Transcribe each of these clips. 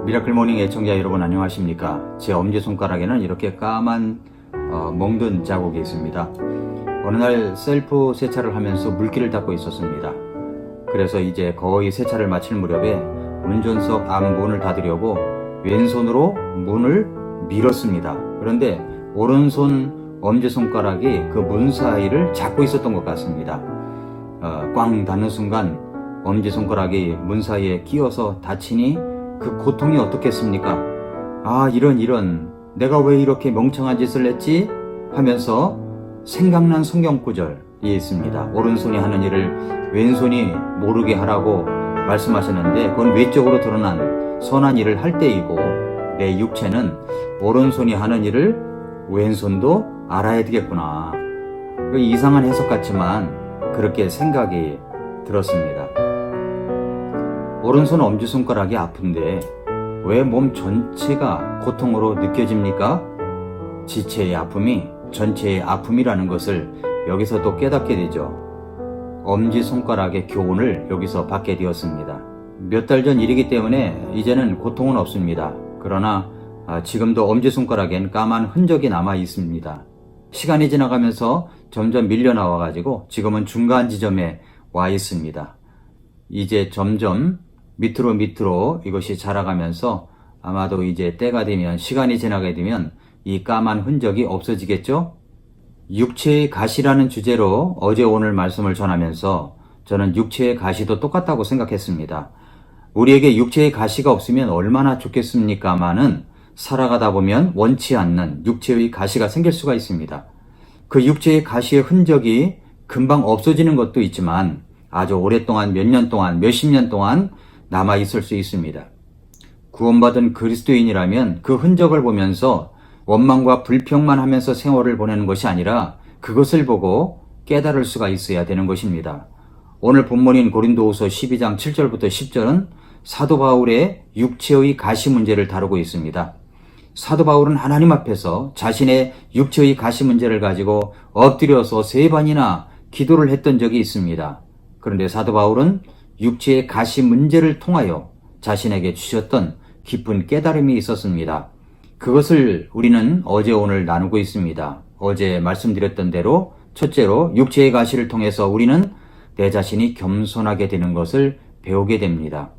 미라클 모닝 애청자 여러분 안녕하십니까? 제 엄지손가락에는 이렇게 까만 멍든 자국이 있습니다. 어느 날 셀프 세차를 하면서 물기를 닦고 있었습니다. 그래서 이제 거의 세차를 마칠 무렵에 운전석 앞문을 닫으려고 왼손으로 문을 밀었습니다. 그런데 오른손 엄지손가락이 그 문 사이를 잡고 있었던 것 같습니다. 꽝 닫는 순간 엄지손가락이 문 사이에 끼어서 다치니 그 고통이 어떻겠습니까? 아, 이런 내가 왜 이렇게 멍청한 짓을 했지? 하면서 생각난 성경 구절이 있습니다. 오른손이 하는 일을 왼손이 모르게 하라고 말씀하셨는데, 그건 외적으로 드러난 선한 일을 할 때이고, 내 육체는 오른손이 하는 일을 왼손도 알아야 되겠구나. 이상한 해석 같지만 그렇게 생각이 들었습니다. 오른손 엄지손가락이 아픈데 왜 몸 전체가 고통으로 느껴집니까? 지체의 아픔이 전체의 아픔이라는 것을 여기서 또 깨닫게 되죠. 엄지손가락의 교훈을 여기서 받게 되었습니다. 몇 달 전 일이기 때문에 이제는 고통은 없습니다. 그러나 지금도 엄지손가락엔 까만 흔적이 남아 있습니다. 시간이 지나가면서 점점 밀려나와 가지고 지금은 중간 지점에 와 있습니다. 이제 점점 밑으로 이것이 자라가면서 아마도 이제 때가 되면, 시간이 지나게 되면 이 까만 흔적이 없어지겠죠? 육체의 가시라는 주제로 어제 오늘 말씀을 전하면서 저는 육체의 가시도 똑같다고 생각했습니다. 우리에게 육체의 가시가 없으면 얼마나 좋겠습니까마는 살아가다 보면 원치 않는 육체의 가시가 생길 수가 있습니다. 그 육체의 가시의 흔적이 금방 없어지는 것도 있지만 아주 오랫동안, 몇 년 동안, 몇십 년 동안 남아 있을 수 있습니다. 구원받은 그리스도인이라면 그 흔적을 보면서 원망과 불평만 하면서 생활을 보내는 것이 아니라 그것을 보고 깨달을 수가 있어야 되는 것입니다. 오늘 본문인 고린도후서 12장 7절부터 10절은 사도 바울의 육체의 가시 문제를 다루고 있습니다. 사도 바울은 하나님 앞에서 자신의 육체의 가시 문제를 가지고 엎드려서 3번이나 기도를 했던 적이 있습니다. 그런데 사도 바울은 육체의 가시 문제를 통하여 자신에게 주셨던 깊은 깨달음이 있었습니다. 그것을 우리는 어제 오늘 나누고 있습니다. 어제 말씀드렸던 대로 첫째로 육체의 가시를 통해서 우리는 내 자신이 겸손하게 되는 것을 배우게 됩니다.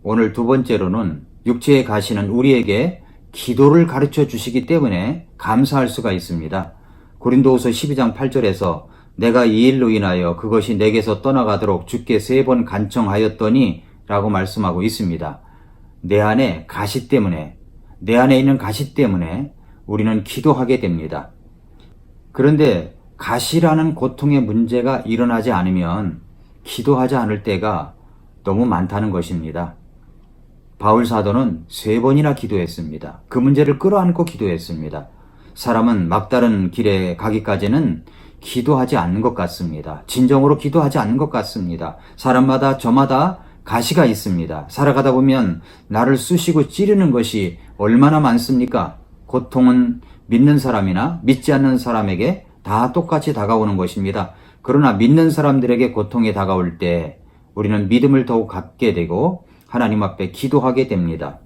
오늘 두 번째로는 육체의 가시는 우리에게 기도를 가르쳐 주시기 때문에 감사할 수가 있습니다. 고린도후서 12장 8절에서 내가 이 일로 인하여 그것이 내게서 떠나가도록 주께 3번 간청하였더니 라고 말씀하고 있습니다. 내 안에 가시 때문에, 내 안에 있는 가시 때문에 우리는 기도하게 됩니다. 그런데 가시라는 고통의 문제가 일어나지 않으면 기도하지 않을 때가 너무 많다는 것입니다. 바울 사도는 3번이나 기도했습니다. 그 문제를 끌어안고 기도했습니다. 사람은 막다른 길에 가기까지는 기도하지 않는 것 같습니다. 진정으로 기도하지 않는 것 같습니다. 사람마다 저마다 가시가 있습니다. 살아가다 보면 나를 쑤시고 찌르는 것이 얼마나 많습니까? 고통은 믿는 사람이나 믿지 않는 사람에게 다 똑같이 다가오는 것입니다. 그러나 믿는 사람들에게 고통이 다가올 때 우리는 믿음을 더욱 갖게 되고 하나님 앞에 기도하게 됩니다.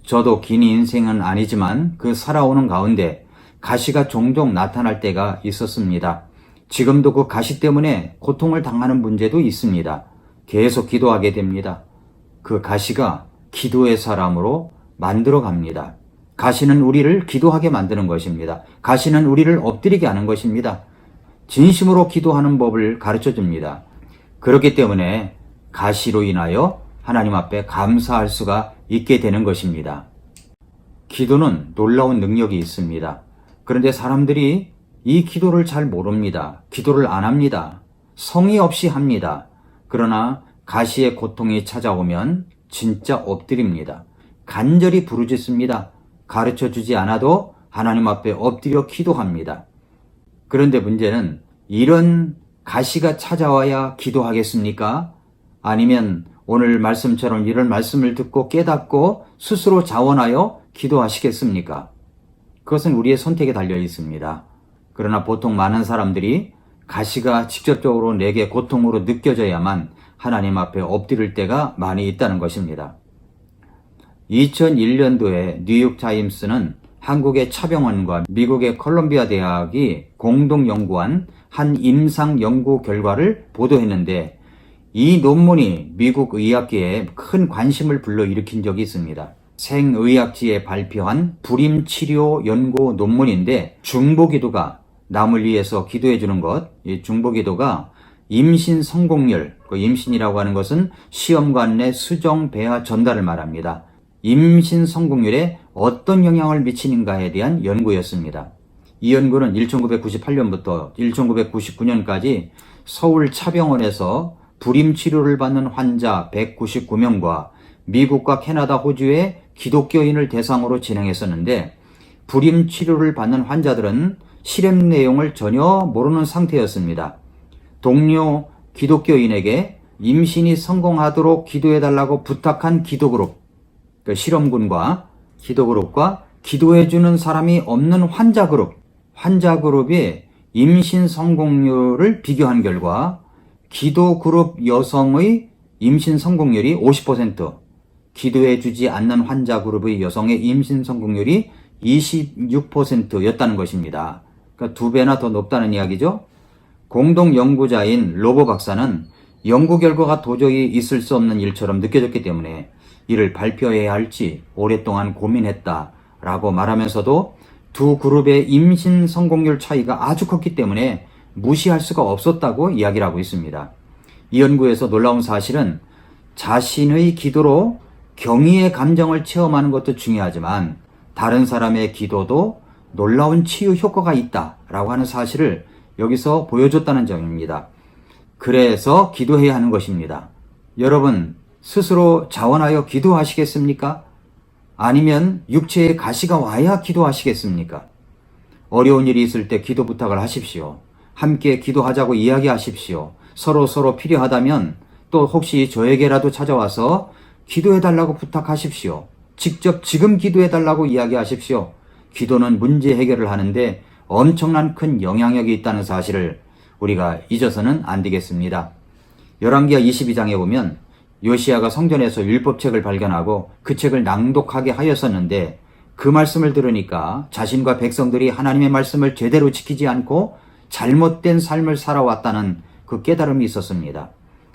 저도 긴 인생은 아니지만 그 살아오는 가운데 가시가 종종 나타날 때가 있었습니다. 지금도 그 가시 때문에 고통을 당하는 문제도 있습니다. 계속 기도하게 됩니다. 그 가시가 기도의 사람으로 만들어 갑니다. 가시는 우리를 기도하게 만드는 것입니다. 가시는 우리를 엎드리게 하는 것입니다. 진심으로 기도하는 법을 가르쳐 줍니다. 그렇기 때문에 가시로 인하여 하나님 앞에 감사할 수가 있게 되는 것입니다. 기도는 놀라운 능력이 있습니다. 그런데 사람들이 이 기도를 잘 모릅니다. 기도를 안 합니다. 성의 없이 합니다. 그러나 가시의 고통이 찾아오면 진짜 엎드립니다. 간절히 부르짖습니다. 가르쳐주지 않아도 하나님 앞에 엎드려 기도합니다. 그런데 문제는 이런 가시가 찾아와야 기도하겠습니까? 아니면 오늘 말씀처럼 이런 말씀을 듣고 깨닫고 스스로 자원하여 기도하시겠습니까? 그것은 우리의 선택에 달려 있습니다. 그러나 보통 많은 사람들이 가시가 직접적으로 내게 고통으로 느껴져야만 하나님 앞에 엎드릴 때가 많이 있다는 것입니다. 2001년도에 뉴욕타임스는 한국의 차병원과 미국의 컬럼비아 대학이 공동 연구한 한 임상 연구 결과를 보도했는데, 이 논문이 미국 의학계에 큰 관심을 불러일으킨 적이 있습니다. 생의학지에 발표한 불임치료 연구 논문인데, 중보기도가 남을 위해서 기도해 주는 것, 이 중보기도가 임신 성공률, 그 임신이라고 하는 것은 시험관 내 수정 배아 전달을 말합니다. 임신 성공률에 어떤 영향을 미치는가에 대한 연구였습니다. 이 연구는 1998년부터 1999년까지 서울 차병원에서 불임 치료를 받는 환자 199명과 미국과 캐나다, 호주의 기독교인을 대상으로 진행했었는데, 불임 치료를 받는 환자들은 실험 내용을 전혀 모르는 상태였습니다. 동료 기독교인에게 임신이 성공하도록 기도해달라고 부탁한 기도그룹, 그 실험군과 기도그룹과 기도해주는 사람이 없는 환자그룹의 임신 성공률을 비교한 결과 기도그룹 여성의 임신 성공률이 50%, 기도해주지 않는 환자그룹의 여성의 임신 성공률이 26%였다는 것입니다. 그러니까 2배나 더 높다는 이야기죠. 공동 연구자인 로보 박사는 연구 결과가 도저히 있을 수 없는 일처럼 느껴졌기 때문에 이를 발표해야 할지 오랫동안 고민했다라고 말하면서도 두 그룹의 임신 성공률 차이가 아주 컸기 때문에 무시할 수가 없었다고 이야기를 하고 있습니다. 이 연구에서 놀라운 사실은 자신의 기도로 경의의 감정을 체험하는 것도 중요하지만 다른 사람의 기도도 놀라운 치유 효과가 있다라고 하는 사실을 여기서 보여줬다는 점입니다. 그래서 기도해야 하는 것입니다. 여러분, 스스로 자원하여 기도하시겠습니까? 아니면 육체에 가시가 와야 기도하시겠습니까? 어려운 일이 있을 때 기도 부탁을 하십시오. 함께 기도하자고 이야기하십시오. 서로 필요하다면 또 혹시 저에게라도 찾아와서 기도해달라고 부탁하십시오. 직접 지금 기도해달라고 이야기하십시오. 기도는 문제 해결을 하는데 엄청난 큰 영향력이 있다는 사실을 우리가 잊어서는 안 되겠습니다. 열왕기하 22장에 보면 요시야가 성전에서 율법책을 발견하고 그 책을 낭독하게 하였었는데, 그 말씀을 들으니까 자신과 백성들이 하나님의 말씀을 제대로 지키지 않고 잘못된 삶을 살아왔다는 그 깨달음이 있었습니다.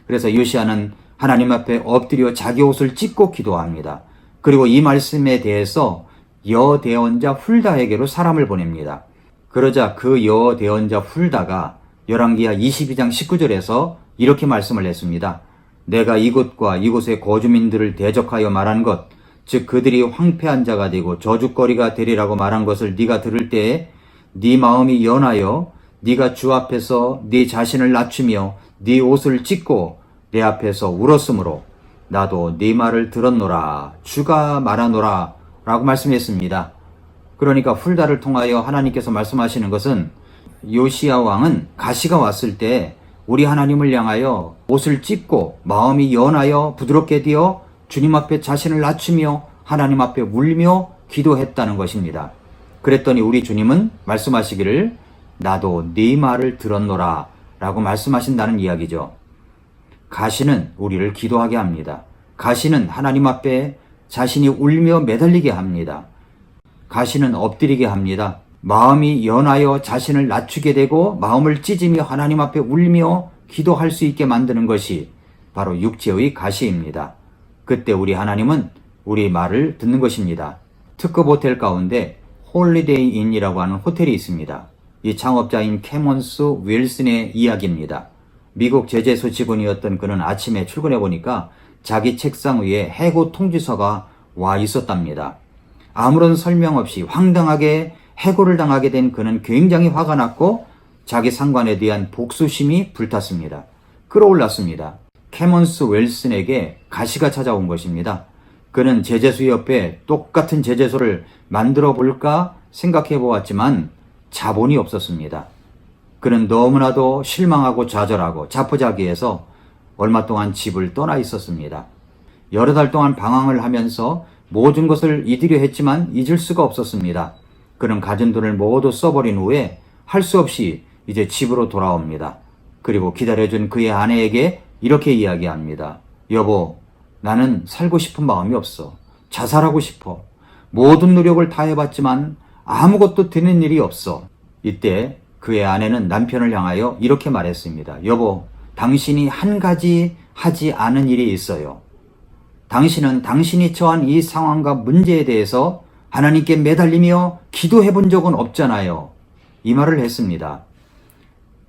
그래서 요시야는 하나님 앞에 엎드려 자기 옷을 찢고 기도합니다. 그리고 이 말씀에 대해서 여대언자 훌다에게로 사람을 보냅니다. 그러자 그 여대언자 훌다가 열왕기하 22장 19절에서 이렇게 말씀을 했습니다. 내가 이곳과 이곳의 거주민들을 대적하여 말한 것, 즉 그들이 황폐한 자가 되고 저주거리가 되리라고 말한 것을 네가 들을 때에 네 마음이 연하여 네가 주 앞에서 네 자신을 낮추며 네 옷을 찢고 내 앞에서 울었으므로 나도 네 말을 들었노라, 주가 말하노라 라고 말씀했습니다. 그러니까 훌다를 통하여 하나님께서 말씀하시는 것은 요시야 왕은 가시가 왔을 때 우리 하나님을 향하여 옷을 찢고 마음이 연하여 부드럽게 되어 주님 앞에 자신을 낮추며 하나님 앞에 울며 기도했다는 것입니다. 그랬더니 우리 주님은 말씀하시기를 나도 네 말을 들었노라 라고 말씀하신다는 이야기죠. 가시는 우리를 기도하게 합니다. 가시는 하나님 앞에 자신이 울며 매달리게 합니다. 가시는 엎드리게 합니다. 마음이 연하여 자신을 낮추게 되고 마음을 찢으며 하나님 앞에 울며 기도할 수 있게 만드는 것이 바로 육체의 가시입니다. 그때 우리 하나님은 우리 말을 듣는 것입니다. 특급 호텔 가운데 홀리데이 인이라고 하는 호텔이 있습니다. 이 창업자인 캐먼스 윌슨의 이야기입니다. 미국 제재소 직원이었던 그는 아침에 출근해 보니까 자기 책상 위에 해고 통지서가 와 있었답니다. 아무런 설명 없이 황당하게 해고를 당하게 된 그는 굉장히 화가 났고 자기 상관에 대한 복수심이 불탔습니다. 끌어올랐습니다. 캐먼스 웰슨에게 가시가 찾아온 것입니다. 그는 제재소 옆에 똑같은 제재소를 만들어 볼까 생각해 보았지만 자본이 없었습니다. 그는 너무나도 실망하고 좌절하고 자포자기해서 얼마 동안 집을 떠나 있었습니다. 여러 달 동안 방황을 하면서 모든 것을 잊으려 했지만 잊을 수가 없었습니다. 그는 가진 돈을 모두 써버린 후에 할 수 없이 이제 집으로 돌아옵니다. 그리고 기다려준 그의 아내에게 이렇게 이야기합니다. 여보, 나는 살고 싶은 마음이 없어. 자살하고 싶어. 모든 노력을 다해봤지만 아무것도 되는 일이 없어. 이때 그의 아내는 남편을 향하여 이렇게 말했습니다. 여보, 당신이 한 가지 하지 않은 일이 있어요. 당신은 당신이 처한 이 상황과 문제에 대해서 하나님께 매달리며 기도해 본 적은 없잖아요. 이 말을 했습니다.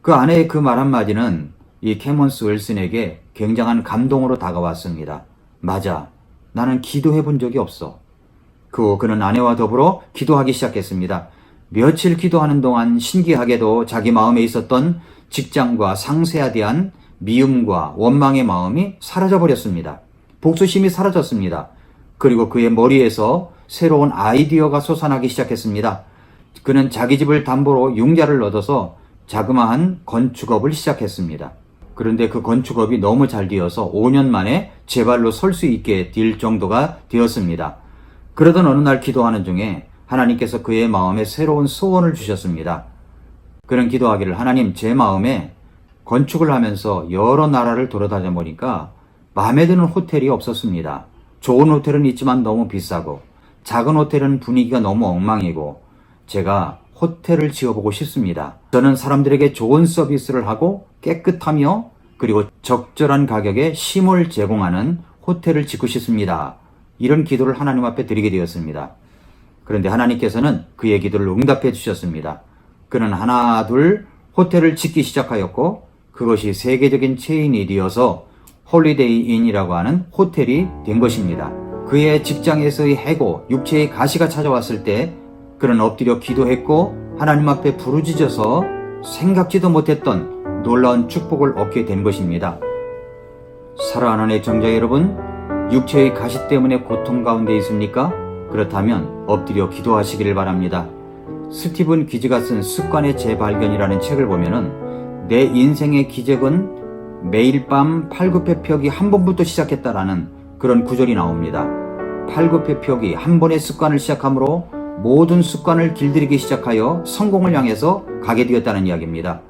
그 아내의 그 말 한마디는 이 캐먼스 윌슨에게 굉장한 감동으로 다가왔습니다. 맞아. 나는 기도해 본 적이 없어. 그는 아내와 더불어 기도하기 시작했습니다. 며칠 기도하는 동안 신기하게도 자기 마음에 있었던 직장과 상사에 대한 미움과 원망의 마음이 사라져버렸습니다. 복수심이 사라졌습니다. 그리고 그의 머리에서 새로운 아이디어가 솟아나기 시작했습니다. 그는 자기 집을 담보로 융자를 얻어서 자그마한 건축업을 시작했습니다. 그런데 그 건축업이 너무 잘 되어서 5년 만에 제 발로 설 수 있게 될 정도가 되었습니다. 그러던 어느 날 기도하는 중에 하나님께서 그의 마음에 새로운 소원을 주셨습니다. 그는 기도하기를 하나님, 제 마음에 건축을 하면서 여러 나라를 돌아다녀 보니까 마음에 드는 호텔이 없었습니다. 좋은 호텔은 있지만 너무 비싸고 작은 호텔은 분위기가 너무 엉망이고 제가 호텔을 지어보고 싶습니다. 저는 사람들에게 좋은 서비스를 하고 깨끗하며 그리고 적절한 가격에 쉼을 제공하는 호텔을 짓고 싶습니다. 이런 기도를 하나님 앞에 드리게 되었습니다. 그런데 하나님께서는 그의 기도를 응답해 주셨습니다. 그는 하나 둘 호텔을 짓기 시작하였고 그것이 세계적인 체인이 되어서 홀리데이 인이라고 하는 호텔이 된 것입니다. 그의 직장에서의 해고, 육체의 가시가 찾아왔을 때 그는 엎드려 기도했고 하나님 앞에 부르짖어서 생각지도 못했던 놀라운 축복을 얻게 된 것입니다. 사랑하는 애청자 여러분, 육체의 가시 때문에 고통 가운데 있습니까? 그렇다면 엎드려 기도하시기를 바랍니다. 스티븐 기즈가 쓴 습관의 재발견이라는 책을 보면은 내 인생의 기적은 매일 밤 팔굽혀펴기 한 번부터 시작했다라는 그런 구절이 나옵니다. 팔굽혀펴기 한 번의 습관을 시작함으로 모든 습관을 길들이기 시작하여 성공을 향해서 가게 되었다는 이야기입니다.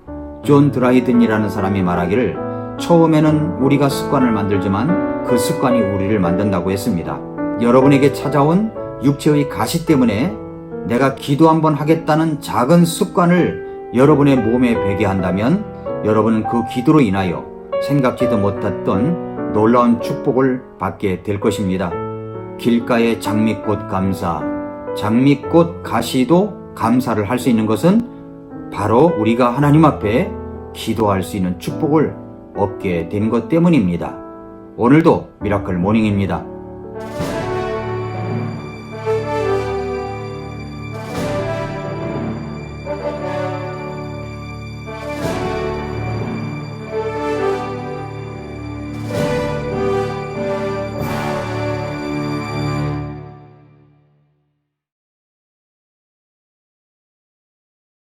존 드라이든이라는 사람이 말하기를 처음에는 우리가 습관을 만들지만 그 습관이 우리를 만든다고 했습니다. 여러분에게 찾아온 육체의 가시 때문에 내가 기도 한번 하겠다는 작은 습관을 여러분의 몸에 배게 한다면 여러분은 그 기도로 인하여 생각지도 못했던 놀라운 축복을 받게 될 것입니다. 길가의 장미꽃 감사, 장미꽃 가시도 감사를 할 수 있는 것은 바로 우리가 하나님 앞에 기도할 수 있는 축복을 얻게 된 것 때문입니다. 오늘도 미라클 모닝입니다.